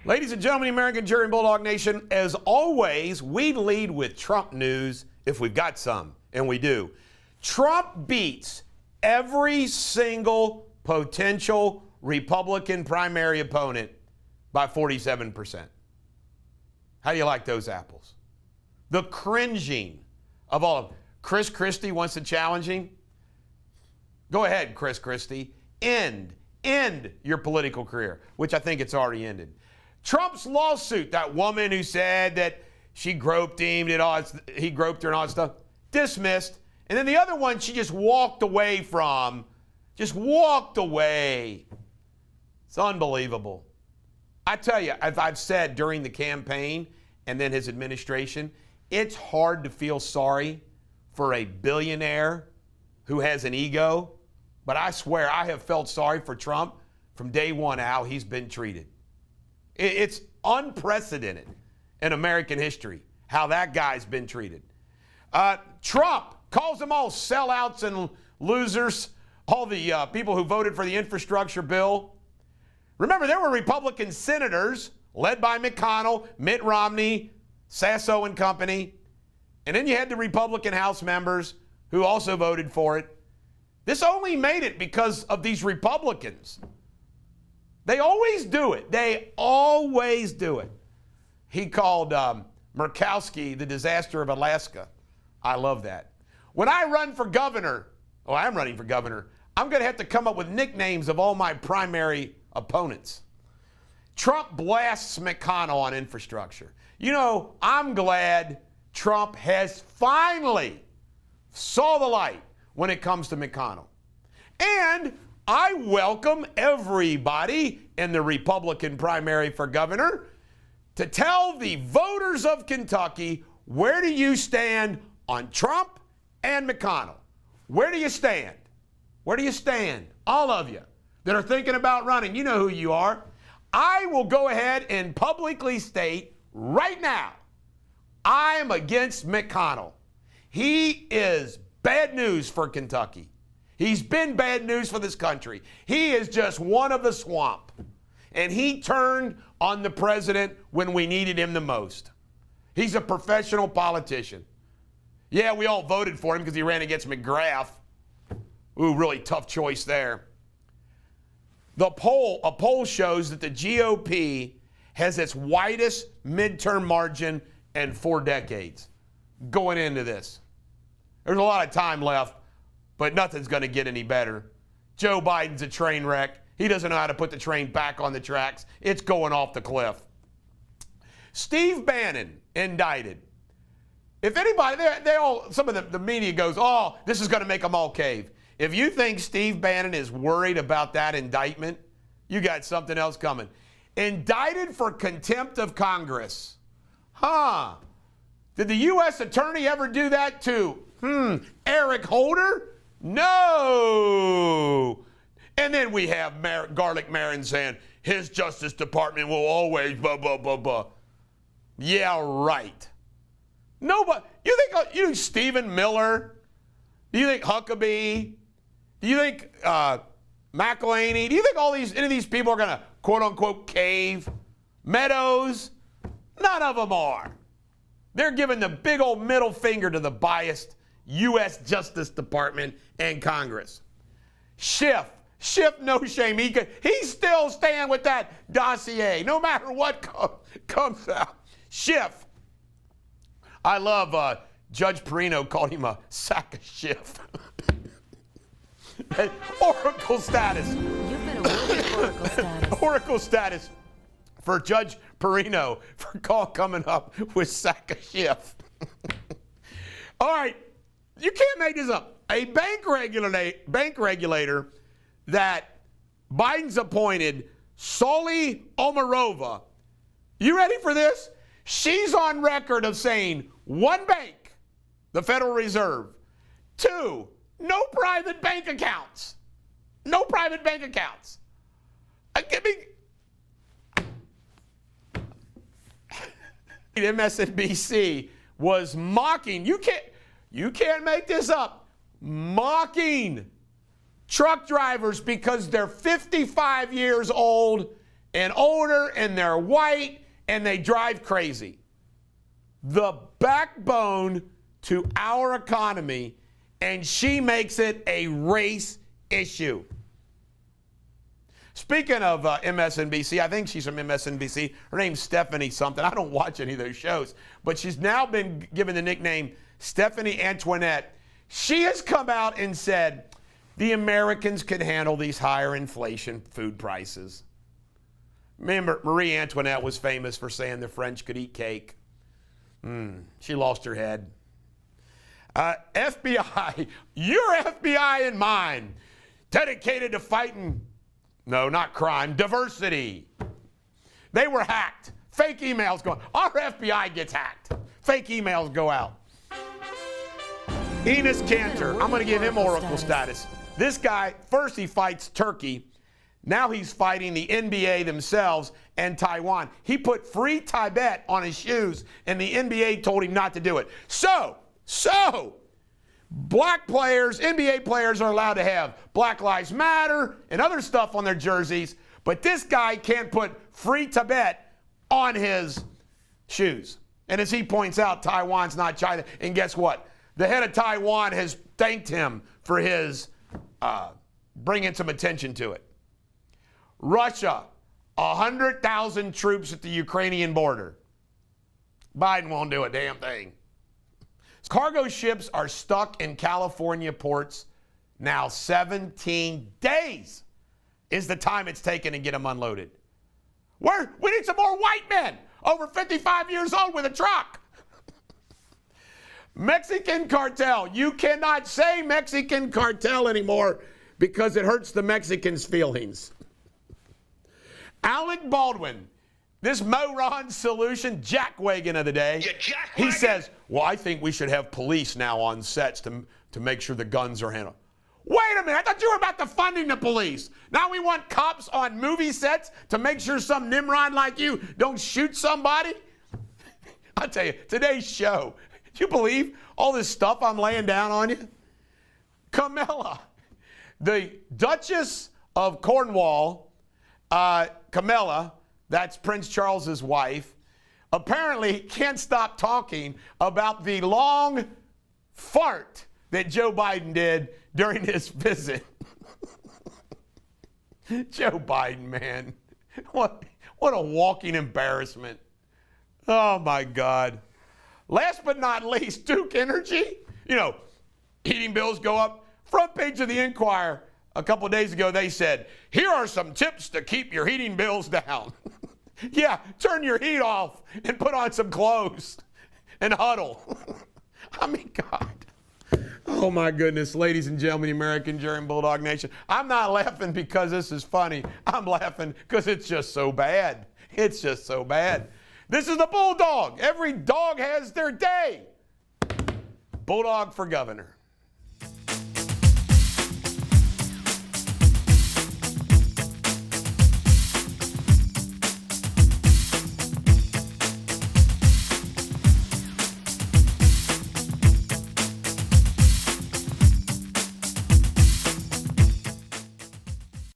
Ladies and gentlemen, American Jury and Bulldog Nation, as always, we lead with Trump news if we've got some, and we do. Trump beats every single potential Republican primary opponent by 47%. How do you like those apples? The cringing of all of them. Chris Christie wants to challenge him. Go ahead, Chris Christie. End your political career, which I think it's already ended. Trump's lawsuit, that woman who said that she groped him, he groped her and all that stuff, dismissed. And then the other one she just walked away from. Just walked away. It's unbelievable. I tell you, as I've said during the campaign and then his administration, it's hard to feel sorry for a billionaire who has an ego. But I swear I have felt sorry for Trump from day one how he's been treated. It's unprecedented in American history how that guy's been treated. Trump calls them all sellouts and losers, all the people who voted for the infrastructure bill. Remember, there were Republican senators led by McConnell, Mitt Romney, Sasso and company. And then you had the Republican House members who also voted for it. This only made it because of these Republicans. They always do it. They always do it. He called Murkowski the disaster of Alaska. I love that. When I run for governor, I'm running for governor, I'm going to have to come up with nicknames of all my primary opponents. Trump blasts McConnell on infrastructure. You know, I'm glad Trump has finally saw the light when it comes to McConnell. And I welcome everybody in the Republican primary for governor to tell the voters of Kentucky, where do you stand on Trump and McConnell? Where do you stand? Where do you stand? All of you that are thinking about running, you know who you are. I will go ahead and publicly state right now, I am against McConnell. He is bad news for Kentucky. He's been bad news for this country. He is just one of the swamp. And he turned on the president when we needed him the most. He's a professional politician. Yeah, we all voted for him because he ran against McGrath. Ooh, really tough choice there. A poll shows that the GOP has its widest midterm margin in 4 decades going into this. There's a lot of time left, but nothing's going to get any better. Joe Biden's a train wreck. He doesn't know how to put the train back on the tracks. It's going off the cliff. Steve Bannon indicted. If anybody, some of the media goes, oh, this is going to make them all cave. If you think Steve Bannon is worried about that indictment, you got something else coming. Indicted for contempt of Congress. Huh. Did the U.S. attorney ever do that to Eric Holder? No. And then we have Garlic Marin saying his Justice Department will always blah, blah, blah, blah. Yeah, right. Nobody. You think Stephen Miller? Do you think Huckabee? Do you think McElhaney? Do you think any of these people are going to quote unquote cave? Meadows? None of them are. They're giving the big old middle finger to the biased U.S. Justice Department and Congress. SCHIFF-NO shame. He's still staying with that dossier, no matter what comes out. Schiff. I love Judge Perino called him a sack of Schiff. Oracle status. You've been awarded Oracle status. Oracle status for Judge Perino for coming up with sack of Schiff. All right. You can't make this up. A bank regulator that Biden's appointed, Soli Omarova, you ready for this? She's on record of saying 1 bank, the Federal Reserve, 2, no private bank accounts. No private bank accounts. MSNBC was mocking. You can't make this up. Mocking truck drivers because they're 55 years old and older, and they're white, and they drive crazy. The backbone to our economy, and she makes it a race issue. Speaking of MSNBC, I think she's from MSNBC. Her name's Stephanie something. I don't watch any of those shows, but she's now been given the nickname Stephanie Antoinette. She has come out and said the Americans could handle these higher inflation food prices. Remember, Marie Antoinette was famous for saying the French could eat cake. She lost her head. FBI, your FBI and mine, dedicated to fighting, no, not crime, diversity. They were hacked. Fake emails go. Our FBI gets hacked. Fake emails go out. Enes Kanter, I'm going to give him Oracle status. This guy, first he fights Turkey. Now he's fighting the NBA themselves and Taiwan. He put free Tibet on his shoes, and the NBA told him not to do it. So, black players, NBA players are allowed to have Black Lives Matter and other stuff on their jerseys, but this guy can't put free Tibet on his shoes. And as he points out, Taiwan's not China. And guess what? The head of Taiwan has thanked him for his bringing some attention to it. Russia, 100,000 troops at the Ukrainian border. Biden won't do a damn thing. Cargo ships are stuck in California ports now 17 days is the time it's taken to get them unloaded. We need some more white men over 55 years old with a truck. Mexican cartel. You cannot say Mexican cartel anymore because it hurts the Mexicans' feelings. ALEC Baldwin, this Mo Ron solution, jackwagon of the day, he says, well, I think we should have police now on sets to make sure the guns are handled. Wait a minute, I thought you were about the funding the police. Now we want cops on movie sets to make sure some Nimrod like you don't shoot somebody? I'll tell you, today's show, do you believe all this stuff I'm laying down on you? Camilla, the Duchess of Cornwall, Camilla, that's Prince Charles's wife, apparently can't stop talking about the long fart that Joe Biden did during his visit. Joe Biden, man. What a walking embarrassment. Oh, my God. Last but not least, Duke Energy. You know, heating bills go up. Front page of the Inquirer. A couple of days ago, they said, here are some tips to keep your heating bills down. Yeah, turn your heat off and put on some clothes and huddle. I mean, God. Oh, my goodness, ladies and gentlemen, American Jury and Bulldog Nation. I'm not laughing because this is funny. I'm laughing because it's just so bad. It's just so bad. This is the Bulldog. Every dog has their day. Bulldog for governor.